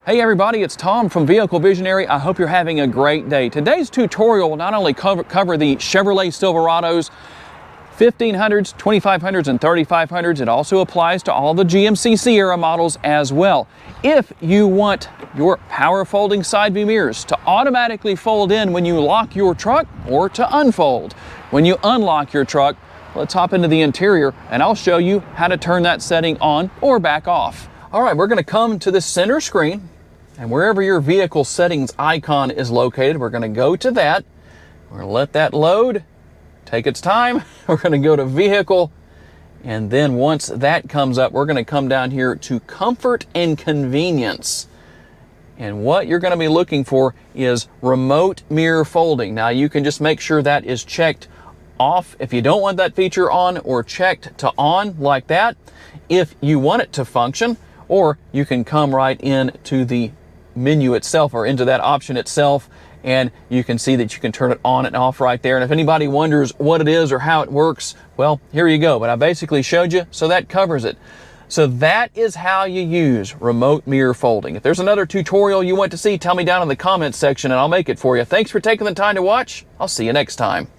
Hey everybody, it's Tom from Vehicle Visionary. I hope you're having a great day. Today's tutorial will not only cover the Chevrolet Silverados, 1500s, 2500s, and 3500s. It also applies to all the GMC Sierra models as well. If you want your power folding side view mirrors to automatically fold in when you lock your truck or to unfold when you unlock your truck, let's hop into the interior and I'll show you how to turn that setting on or back off. All right, we're going to come to the center screen. And wherever your vehicle settings icon is located, we're going to go to that. We're going to let that load, take its time. We're going to go to Vehicle. And then once that comes up, we're going to come down here to Comfort and Convenience. And what you're going to be looking for is Remote Mirror Folding. Now you can just make sure that is checked off if you don't want that feature on, or checked to on like that if you want it to function, or you can come right into the menu itself or into that option itself, and you can see that you can turn it on and off right there. And if anybody wonders what it is or how it works, well, here you go. But I basically showed you, so that covers it. So that is how you use remote mirror folding. If there's another tutorial you want to see, tell me down in the comments section and I'll make it for you. Thanks for taking the time to watch. I'll see you next time.